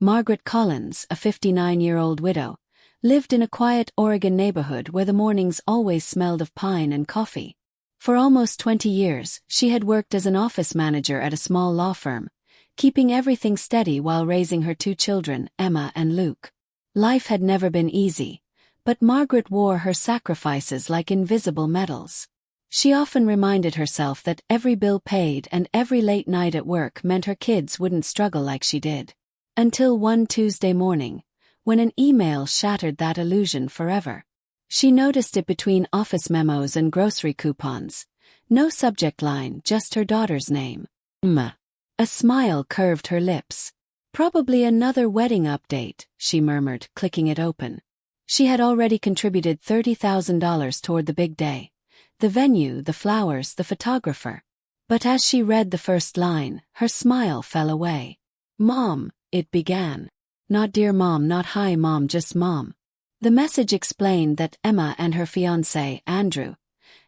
Margaret Collins, a 59-year-old widow, lived in a quiet Oregon neighborhood where the mornings always smelled of pine and coffee. For almost 20 years, she had worked as an office manager at a small law firm, keeping everything steady while raising her two children, Emma and Luke. Life had never been easy, but Margaret wore her sacrifices like invisible medals. She often reminded herself that every bill paid and every late night at work meant her kids wouldn't struggle like she did. Until one Tuesday morning, when an email shattered that illusion forever. She noticed it between office memos and grocery coupons. No subject line, just her daughter's name. Emma. A smile curved her lips. Probably another wedding update, she murmured, clicking it open. She had already contributed $30,000 toward the big day. The venue, the flowers, the photographer. But as she read the first line, her smile fell away. "Mom," it began. Not "Dear Mom," not "Hi Mom," just "Mom." The message explained that Emma and her fiancé, Andrew,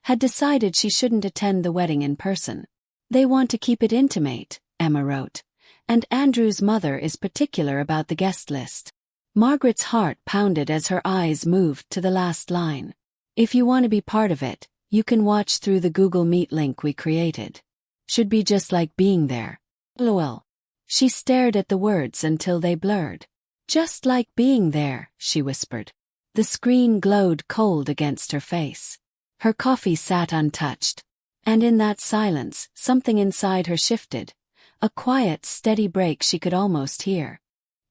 had decided she shouldn't attend the wedding in person. "They want to keep it intimate," Emma wrote, "and Andrew's mother is particular about the guest list." Margaret's heart pounded as her eyes moved to the last line. "If you want to be part of it, you can watch through the Google Meet link we created. Should be just like being there. LOL." She stared at the words until they blurred. "Just like being there," she whispered. The screen glowed cold against her face. Her coffee sat untouched. And in that silence, something inside her shifted. A quiet, steady break she could almost hear.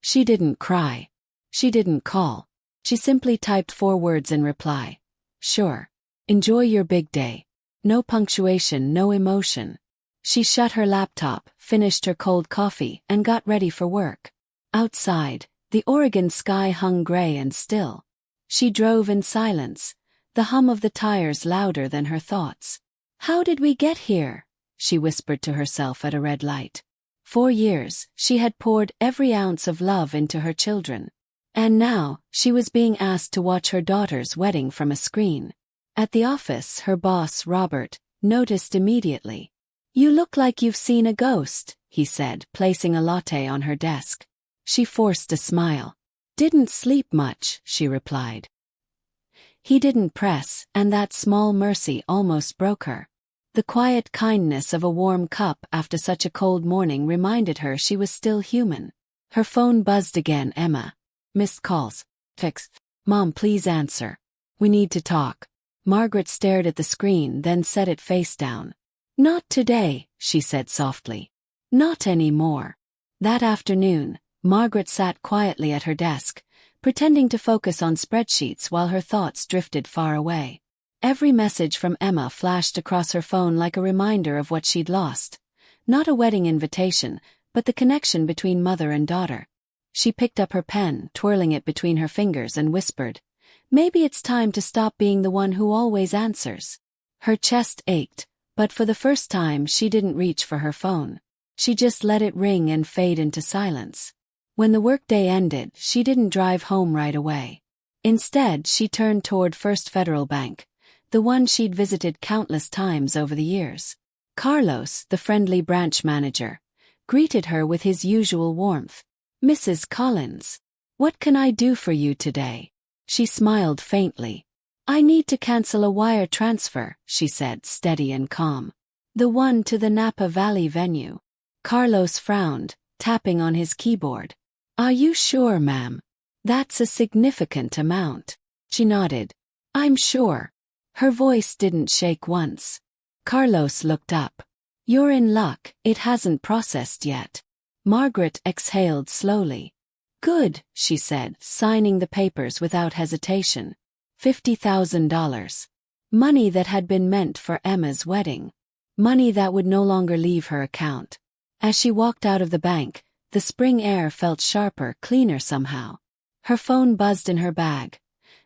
She didn't cry. She didn't call. She simply typed 4 words in reply. "Sure. Enjoy your big day." No punctuation, no emotion. She shut her laptop, finished her cold coffee, and got ready for work. Outside, the Oregon sky hung gray and still. She drove in silence, the hum of the tires louder than her thoughts. "How did we get here?" she whispered to herself at a red light. 4 years, she had poured every ounce of love into her children. And now, she was being asked to watch her daughter's wedding from a screen. At the office, her boss, Robert, noticed immediately. "You look like you've seen a ghost," he said, placing a latte on her desk. She forced a smile. "Didn't sleep much," she replied. He didn't press, and that small mercy almost broke her. The quiet kindness of a warm cup after such a cold morning reminded her she was still human. Her phone buzzed again. "Emma. Missed calls. Text. Mom, please answer. We need to talk." Margaret stared at the screen, then set it face down. "Not today," she said softly. "Not anymore." That afternoon, Margaret sat quietly at her desk, pretending to focus on spreadsheets while her thoughts drifted far away. Every message from Emma flashed across her phone like a reminder of what she'd lost. Not a wedding invitation, but the connection between mother and daughter. She picked up her pen, twirling it between her fingers, and whispered, "Maybe it's time to stop being the one who always answers." Her chest ached, but for the first time she didn't reach for her phone. She just let it ring and fade into silence. When the workday ended, she didn't drive home right away. Instead, she turned toward First Federal Bank, the one she'd visited countless times over the years. Carlos, the friendly branch manager, greeted her with his usual warmth. "Mrs. Collins, what can I do for you today?" She smiled faintly. "I need to cancel a wire transfer," she said, steady and calm. "The one to the Napa Valley venue." Carlos frowned, tapping on his keyboard. "Are you sure, ma'am? That's a significant amount." She nodded. "I'm sure." Her voice didn't shake once. Carlos looked up. "You're in luck, it hasn't processed yet." Margaret exhaled slowly. "Good," she said, signing the papers without hesitation. $50,000. Money that had been meant for Emma's wedding. Money that would no longer leave her account. As she walked out of the bank, the spring air felt sharper, cleaner somehow. Her phone buzzed in her bag.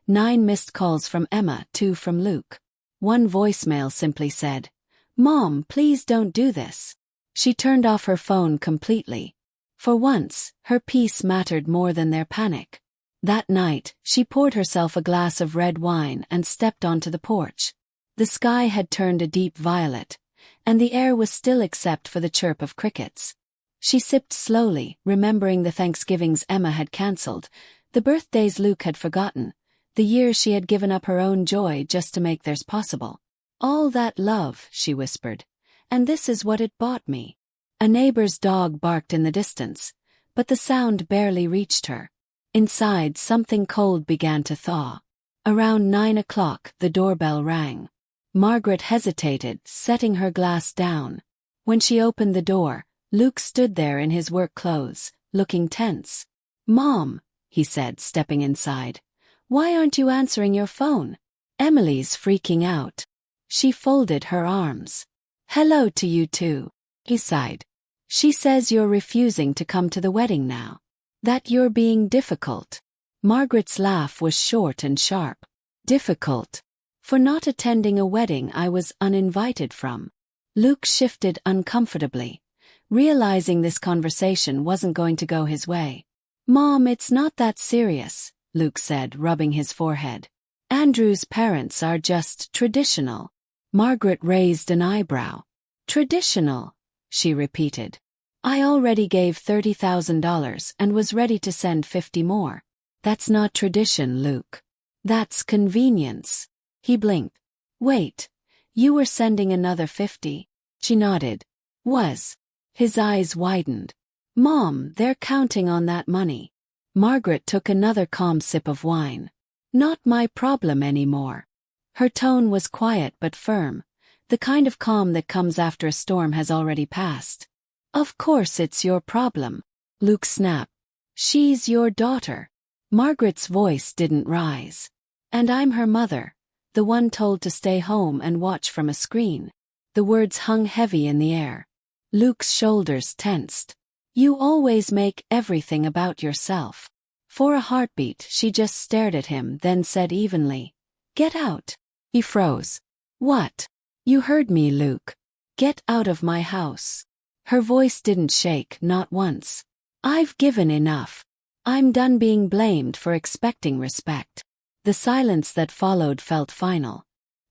9 missed calls from Emma, 2 from Luke. One voicemail simply said, "Mom, please don't do this." She turned off her phone completely. For once, her peace mattered more than their panic. That night, she poured herself a glass of red wine and stepped onto the porch. The sky had turned a deep violet, and the air was still except for the chirp of crickets. She sipped slowly, remembering the Thanksgivings Emma had cancelled, the birthdays Luke had forgotten, the years she had given up her own joy just to make theirs possible. All that love, she whispered. And this is what it bought me. A neighbor's dog barked in the distance, but the sound barely reached her. Inside, something cold began to thaw. Around 9 o'clock, the doorbell rang. Margaret hesitated, setting her glass down. When she opened the door, Luke stood there in his work clothes, looking tense. "Mom," he said, stepping inside. "Why aren't you answering your phone? Emily's freaking out." She folded her arms. "Hello to you too," he sighed. "She says you're refusing to come to the wedding now. That you're being difficult." Margaret's laugh was short and sharp. "Difficult? For not attending a wedding I was uninvited from?" Luke shifted uncomfortably, realizing this conversation wasn't going to go his way. "Mom, it's not that serious," Luke said, rubbing his forehead. "Andrew's parents are just traditional." Margaret raised an eyebrow. "Traditional?" she repeated. "I already gave $30,000 and was ready to send 50 more. That's not tradition, Luke. That's convenience." He blinked. "Wait, you were sending another 50? She nodded. "Was." His eyes widened. "Mom, they're counting on that money." Margaret took another calm sip of wine. "Not my problem anymore." Her tone was quiet but firm, the kind of calm that comes after a storm has already passed. "Of course it's your problem," Luke snapped. "She's your daughter." Margaret's voice didn't rise. "And I'm her mother, the one told to stay home and watch from a screen." The words hung heavy in the air. Luke's shoulders tensed. "You always make everything about yourself." For a heartbeat she just stared at him, then said evenly, "Get out." He froze. "What?" "You heard me, Luke. Get out of my house." Her voice didn't shake, not once. "I've given enough. I'm done being blamed for expecting respect." The silence that followed felt final.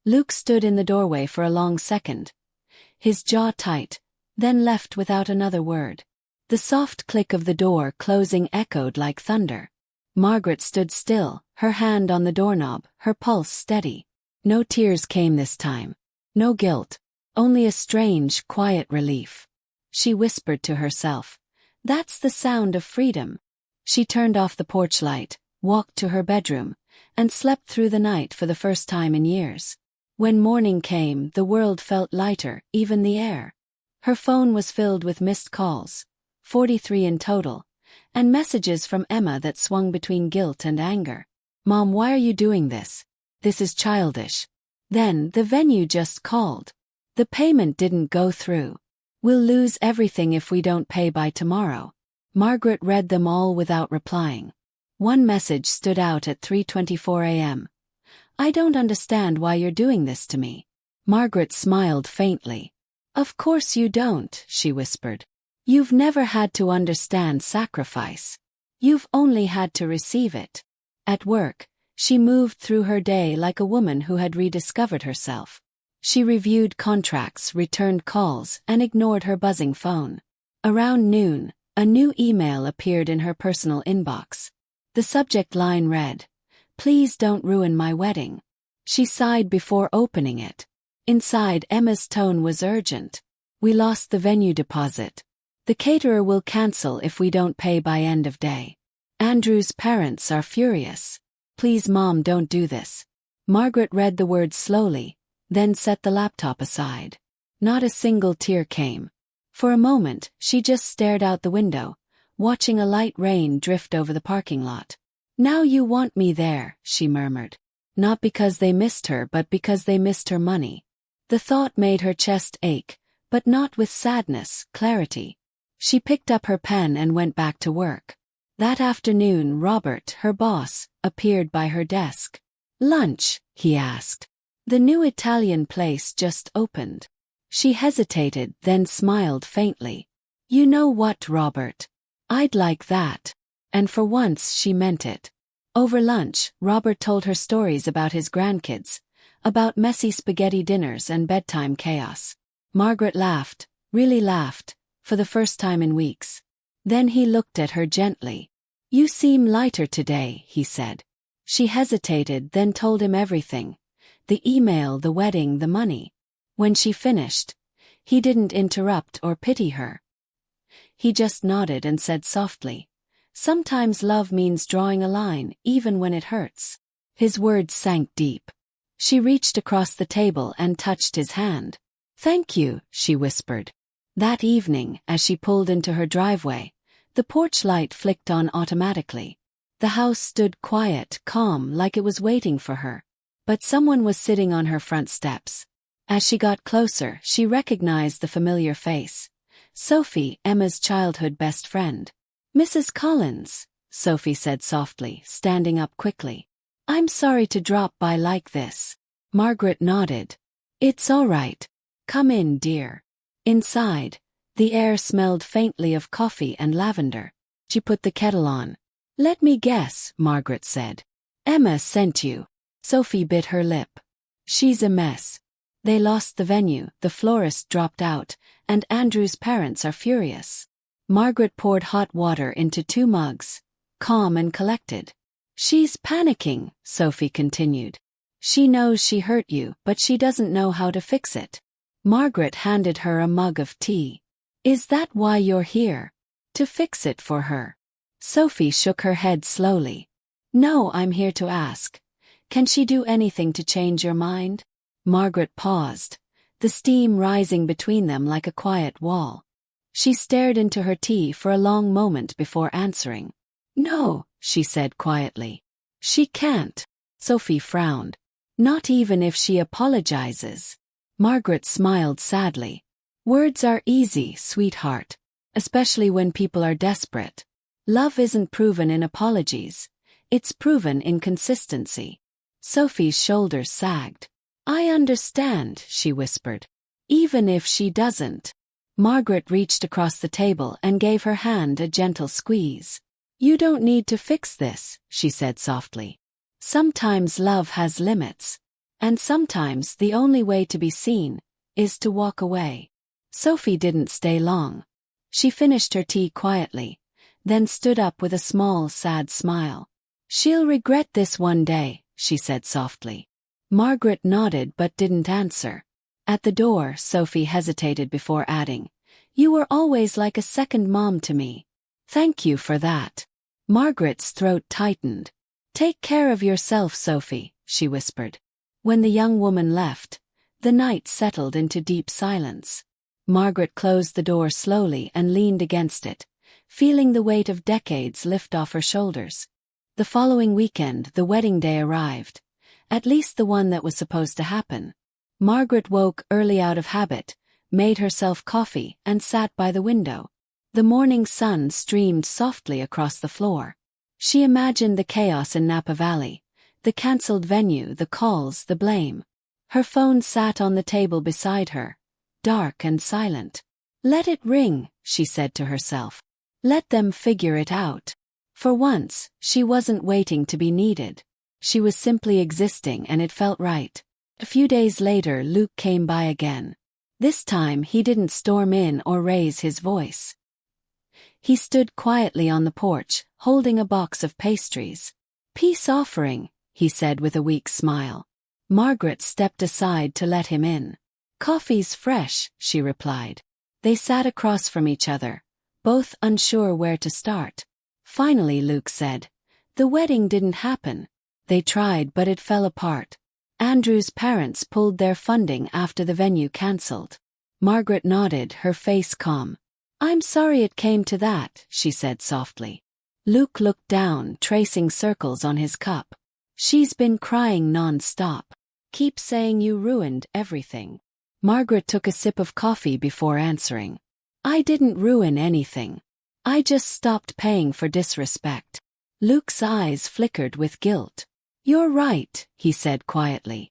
Luke stood in the doorway for a long second, his jaw tight, then left without another word. The soft click of the door closing echoed like thunder. Margaret stood still, her hand on the doorknob, her pulse steady. No tears came this time. No guilt. Only a strange, quiet relief. She whispered to herself, "That's the sound of freedom." She turned off the porch light, walked to her bedroom, and slept through the night for the first time in years. When morning came, the world felt lighter, even the air. Her phone was filled with missed calls, 43 in total, and messages from Emma that swung between guilt and anger. "Mom, why are you doing this? This is childish." Then, "The venue just called. The payment didn't go through. We'll lose everything if we don't pay by tomorrow." Margaret read them all without replying. One message stood out at 3:24 a.m. "I don't understand why you're doing this to me." Margaret smiled faintly. "Of course you don't," she whispered. "You've never had to understand sacrifice. You've only had to receive it." At work, she moved through her day like a woman who had rediscovered herself. She reviewed contracts, returned calls, and ignored her buzzing phone. Around noon, a new email appeared in her personal inbox. The subject line read, "Please don't ruin my wedding." She sighed before opening it. Inside, Emma's tone was urgent. "We lost the venue deposit. The caterer will cancel if we don't pay by end of day. Andrew's parents are furious. Please, Mom, don't do this." Margaret read the words slowly, then set the laptop aside. Not a single tear came. For a moment, she just stared out the window, watching a light rain drift over the parking lot. "Now you want me there," she murmured. Not because they missed her, but because they missed her money. The thought made her chest ache, but not with sadness, clarity. She picked up her pen and went back to work. That afternoon, Robert, her boss, appeared by her desk. "Lunch?" he asked. "The new Italian place just opened." She hesitated, then smiled faintly. "You know what, Robert? I'd like that." And for once she meant it. Over lunch, Robert told her stories about his grandkids, about messy spaghetti dinners and bedtime chaos. Margaret laughed, really laughed, for the first time in weeks. Then he looked at her gently. "You seem lighter today," he said. She hesitated, then told him everything. The email, the wedding, the money. When she finished, he didn't interrupt or pity her. He just nodded and said softly, "Sometimes love means drawing a line, even when it hurts." His words sank deep. She reached across the table and touched his hand. "Thank you," she whispered. That evening, as she pulled into her driveway, the porch light flicked on automatically. The house stood quiet, calm, like it was waiting for her. But someone was sitting on her front steps. As she got closer, she recognized the familiar face. Sophie, Emma's childhood best friend. "Mrs. Collins," Sophie said softly, standing up quickly. "I'm sorry to drop by like this." Margaret nodded. "It's all right. Come in, dear." Inside, the air smelled faintly of coffee and lavender. She put the kettle on. "Let me guess," Margaret said. "Emma sent you." Sophie bit her lip. "She's a mess. They lost the venue, the florist dropped out, and Andrew's parents are furious." Margaret poured hot water into 2 mugs, calm and collected. "She's panicking," Sophie continued. "She knows she hurt you, but she doesn't know how to fix it." Margaret handed her a mug of tea. "Is that why you're here? To fix it for her?" Sophie shook her head slowly. "No, I'm here to ask. Can she do anything to change your mind?" Margaret paused, the steam rising between them like a quiet wall. She stared into her tea for a long moment before answering. "No," she said quietly. "She can't." Sophie frowned. "Not even if she apologizes." Margaret smiled sadly. "Words are easy, sweetheart. Especially when people are desperate. Love isn't proven in apologies. It's proven in consistency." Sophie's shoulders sagged. "I understand," she whispered. "Even if she doesn't." Margaret reached across the table and gave her hand a gentle squeeze. "You don't need to fix this," she said softly. "Sometimes love has limits. And sometimes the only way to be seen is to walk away." Sophie didn't stay long. She finished her tea quietly, then stood up with a small, sad smile. "She'll regret this one day," she said softly. Margaret nodded but didn't answer. At the door, Sophie hesitated before adding, "You were always like a second mom to me. Thank you for that." Margaret's throat tightened. "Take care of yourself, Sophie," she whispered. When the young woman left, the night settled into deep silence. Margaret closed the door slowly and leaned against it, feeling the weight of decades lift off her shoulders. The following weekend, the wedding day arrived. At least the one that was supposed to happen. Margaret woke early out of habit, made herself coffee, and sat by the window. The morning sun streamed softly across the floor. She imagined the chaos in Napa Valley, the cancelled venue, the calls, the blame. Her phone sat on the table beside her, dark and silent. "Let it ring," she said to herself. "Let them figure it out." For once, she wasn't waiting to be needed. She was simply existing, and it felt right. A few days later, Luke came by again. This time he didn't storm in or raise his voice. He stood quietly on the porch, holding a box of pastries. "Peace offering," he said with a weak smile. Margaret stepped aside to let him in. "Coffee's fresh," she replied. They sat across from each other, both unsure where to start. Finally Luke said, "The wedding didn't happen. They tried, but it fell apart. Andrew's parents pulled their funding after the venue cancelled." Margaret nodded, her face calm. "I'm sorry it came to that," she said softly. Luke looked down, tracing circles on his cup. "She's been crying non-stop. Keep saying you ruined everything." Margaret took a sip of coffee before answering. "I didn't ruin anything. I just stopped paying for disrespect." Luke's eyes flickered with guilt. "You're right," he said quietly.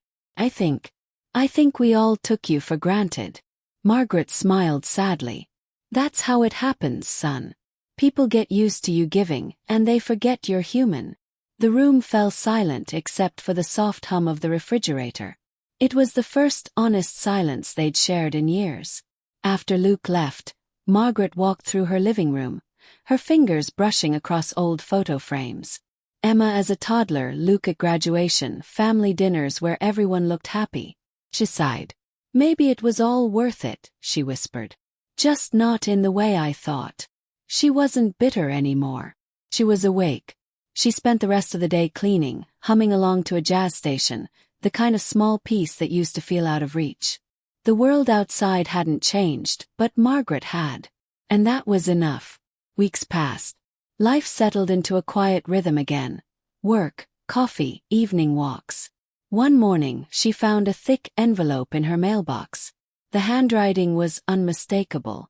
I think we all took you for granted." Margaret smiled sadly. "That's how it happens, son. People get used to you giving, and they forget you're human." The room fell silent except for the soft hum of the refrigerator. It was the first honest silence they'd shared in years. After Luke left, Margaret walked through her living room, her fingers brushing across old photo frames. Emma as a toddler, Luke at graduation, family dinners where everyone looked happy. She sighed. Maybe it was all worth it, she whispered. Just not in the way I thought. She wasn't bitter anymore. She was awake. She spent the rest of the day cleaning, humming along to a jazz station, the kind of small piece that used to feel out of reach. The world outside hadn't changed, but Margaret had. And that was enough. Weeks passed. Life settled into a quiet rhythm again. Work, coffee, evening walks. One morning, she found a thick envelope in her mailbox. The handwriting was unmistakable.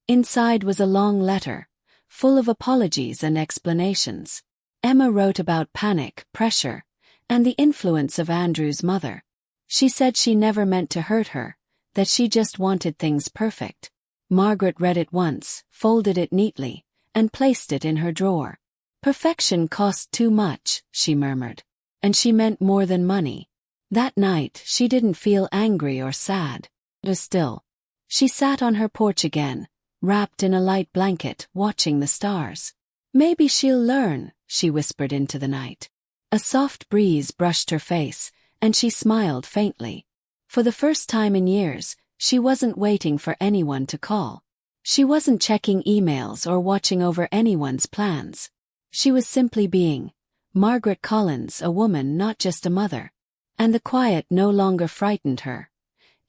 Inside was a long letter, full of apologies and explanations. Emma wrote about panic, pressure, and the influence of Andrew's mother. She said she never meant to hurt her, that she just wanted things perfect. Margaret read it once, folded it neatly, and placed it in her drawer. Perfection cost too much, she murmured. And she meant more than money. That night, she didn't feel angry or sad. Still, she sat on her porch again, wrapped in a light blanket, watching the stars. Maybe she'll learn, she whispered into the night. A soft breeze brushed her face, and she smiled faintly. For the first time in years, she wasn't waiting for anyone to call. She wasn't checking emails or watching over anyone's plans. She was simply being Margaret Collins, a woman, not just a mother. And the quiet no longer frightened her.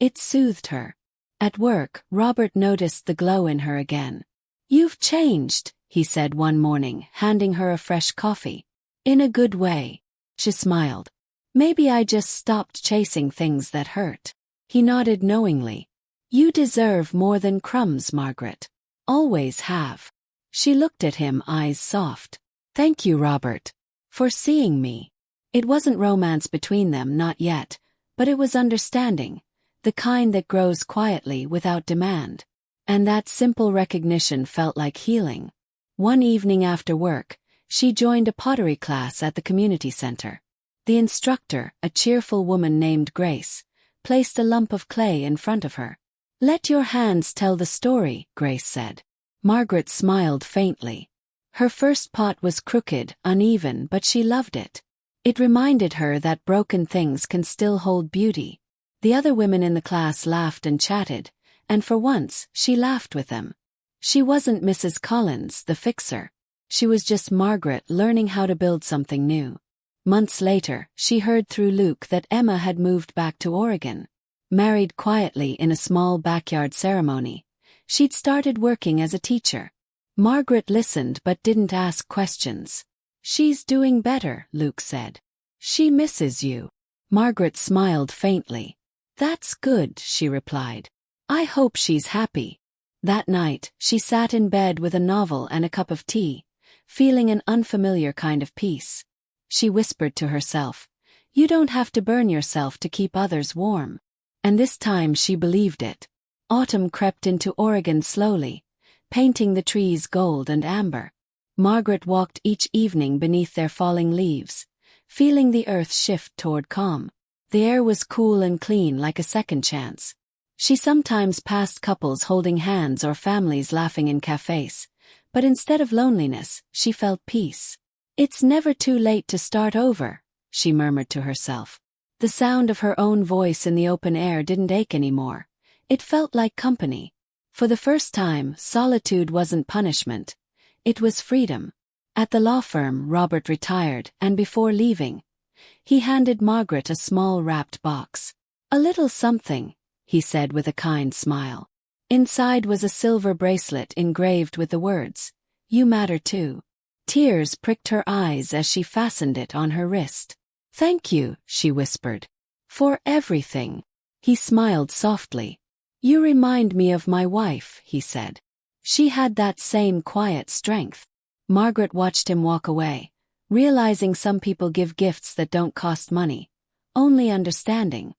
It soothed her. At work, Robert noticed the glow in her again. "You've changed," he said one morning, handing her a fresh coffee. "In a good way." She smiled. "Maybe I just stopped chasing things that hurt." He nodded knowingly. "You deserve more than crumbs, Margaret. Always have." She looked at him, eyes soft. "Thank you, Robert, for seeing me." It wasn't romance between them, not yet, but it was understanding, the kind that grows quietly without demand. And that simple recognition felt like healing. One evening after work, she joined a pottery class at the community center. The instructor, a cheerful woman named Grace, placed a lump of clay in front of her. "Let your hands tell the story," Grace said. Margaret smiled faintly. Her first pot was crooked, uneven, but she loved it. It reminded her that broken things can still hold beauty. The other women in the class laughed and chatted, and for once, she laughed with them. She wasn't Mrs. Collins, the fixer. She was just Margaret learning how to build something new. Months later, she heard through Luke that Emma had moved back to Oregon. Married quietly in a small backyard ceremony. She'd started working as a teacher. Margaret listened but didn't ask questions. "She's doing better," Luke said. "She misses you." Margaret smiled faintly. "That's good," she replied. "I hope she's happy." That night, she sat in bed with a novel and a cup of tea, feeling an unfamiliar kind of peace. She whispered to herself, "You don't have to burn yourself to keep others warm." And this time she believed it. Autumn crept into Oregon slowly, painting the trees gold and amber. Margaret walked each evening beneath their falling leaves, feeling the earth shift toward calm. The air was cool and clean, like a second chance. She sometimes passed couples holding hands or families laughing in cafes, but instead of loneliness, she felt peace. "It's never too late to start over," she murmured to herself. The sound of her own voice in the open air didn't ache anymore. It felt like company. For the first time, solitude wasn't punishment. It was freedom. At the law firm, Robert retired, and before leaving, he handed Margaret a small wrapped box. "A little something," he said with a kind smile. Inside was a silver bracelet engraved with the words, "You matter too." Tears pricked her eyes as she fastened it on her wrist. "Thank you," she whispered. "For everything." He smiled softly. "You remind me of my wife," he said. She had that same quiet strength. Margaret watched him walk away, realizing some people give gifts that don't cost money, only understanding.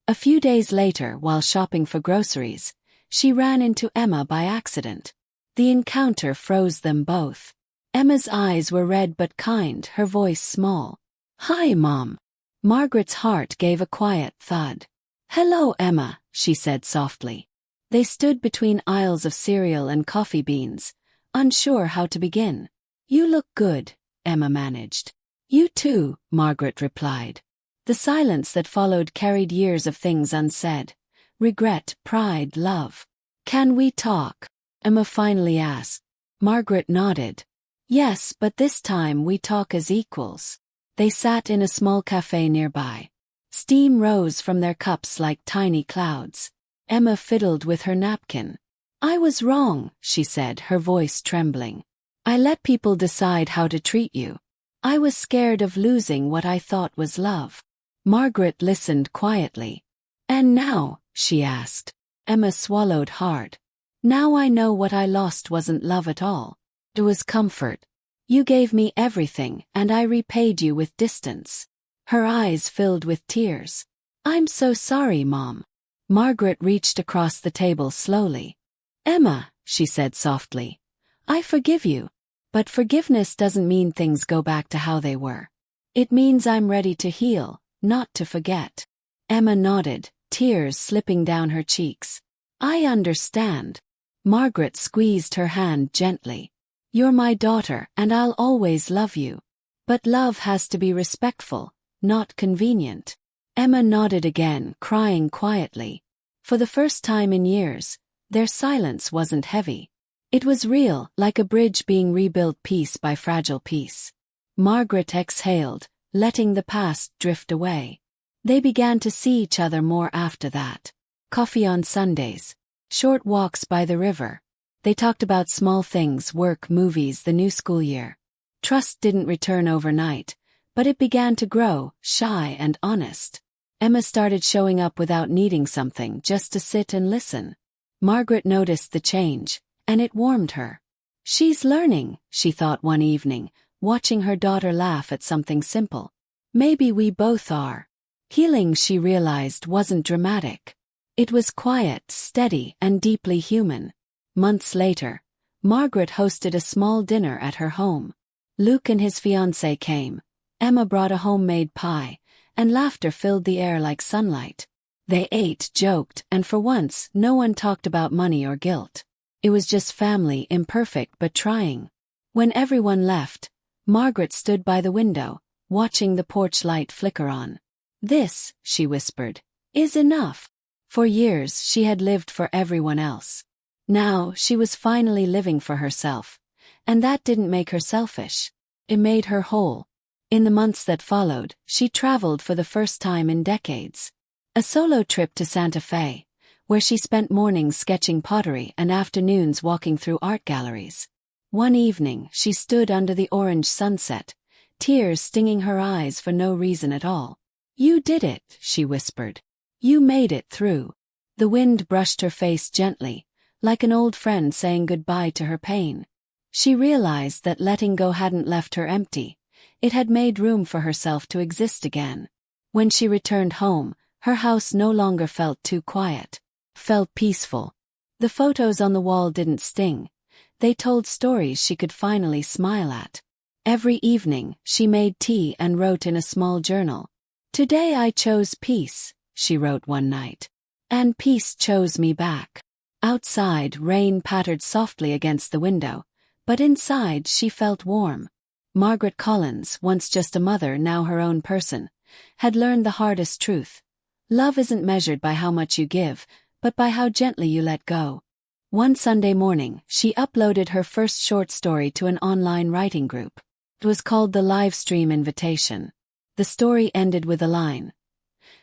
A few days later, while shopping for groceries, she ran into Emma by accident. The encounter froze them both. Emma's eyes were red but kind, her voice small. "Hi, Mom." Margaret's heart gave a quiet thud. "Hello, Emma," she said softly. They stood between aisles of cereal and coffee beans, unsure how to begin. "You look good," Emma managed. "You too," Margaret replied. The silence that followed carried years of things unsaid. Regret, pride, love. "Can we talk?" Emma finally asked. Margaret nodded. "Yes, but this time we talk as equals." They sat in a small cafe nearby. Steam rose from their cups like tiny clouds. Emma fiddled with her napkin. "I was wrong," she said, her voice trembling. "I let people decide how to treat you. I was scared of losing what I thought was love." Margaret listened quietly. "And now?" she asked. Emma swallowed hard. "Now I know what I lost wasn't love at all. It was comfort. You gave me everything, and I repaid you with distance." Her eyes filled with tears. "I'm so sorry, Mom." Margaret reached across the table slowly. "Emma," she said softly, "I forgive you. But forgiveness doesn't mean things go back to how they were. It means I'm ready to heal, not to forget." Emma nodded, tears slipping down her cheeks. "I understand." Margaret squeezed her hand gently. "You're my daughter, and I'll always love you. But love has to be respectful, not convenient." Emma nodded again, crying quietly. For the first time in years, their silence wasn't heavy. It was real, like a bridge being rebuilt piece by fragile piece. Margaret exhaled, letting the past drift away. They began to see each other more after that. Coffee on Sundays. Short walks by the river. They talked about small things, work, movies, the new school year. Trust didn't return overnight, but it began to grow, shy and honest. Emma started showing up without needing something, just to sit and listen. Margaret noticed the change, and it warmed her. "She's learning," she thought one evening, watching her daughter laugh at something simple. "Maybe we both are." Healing, she realized, wasn't dramatic. It was quiet, steady, and deeply human. Months later, Margaret hosted a small dinner at her home. Luke and his fiancée came. Emma brought a homemade pie, and laughter filled the air like sunlight. They ate, joked, and for once, no one talked about money or guilt. It was just family, imperfect but trying. When everyone left, Margaret stood by the window, watching the porch light flicker on. "This," she whispered, "is enough." For years, she had lived for everyone else. Now, she was finally living for herself. And that didn't make her selfish. It made her whole. In the months that followed, she traveled for the first time in decades. A solo trip to Santa Fe, where she spent mornings sketching pottery and afternoons walking through art galleries. One evening, she stood under the orange sunset, tears stinging her eyes for no reason at all. "You did it," she whispered. "You made it through." The wind brushed her face gently, like an old friend saying goodbye to her pain. She realized that letting go hadn't left her empty. It had made room for herself to exist again. When she returned home, her house no longer felt too quiet. Felt peaceful. The photos on the wall didn't sting. They told stories she could finally smile at. Every evening, she made tea and wrote in a small journal. "Today I chose peace," she wrote one night. "And peace chose me back." Outside, rain pattered softly against the window, but inside she felt warm. Margaret Collins, once just a mother, now her own person, had learned the hardest truth. Love isn't measured by how much you give, but by how gently you let go. One Sunday morning, she uploaded her first short story to an online writing group. It was called The Livestream Invitation. The story ended with a line.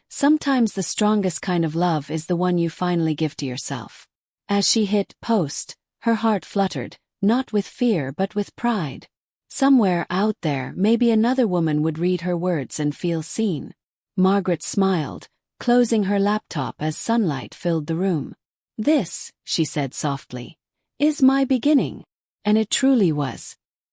"Sometimes the strongest kind of love is the one you finally give to yourself." As she hit post, her heart fluttered, not with fear but with pride. Somewhere out there, maybe another woman would read her words and feel seen. Margaret smiled, closing her laptop as sunlight filled the room. "This," she said softly, "is my beginning." And it truly was.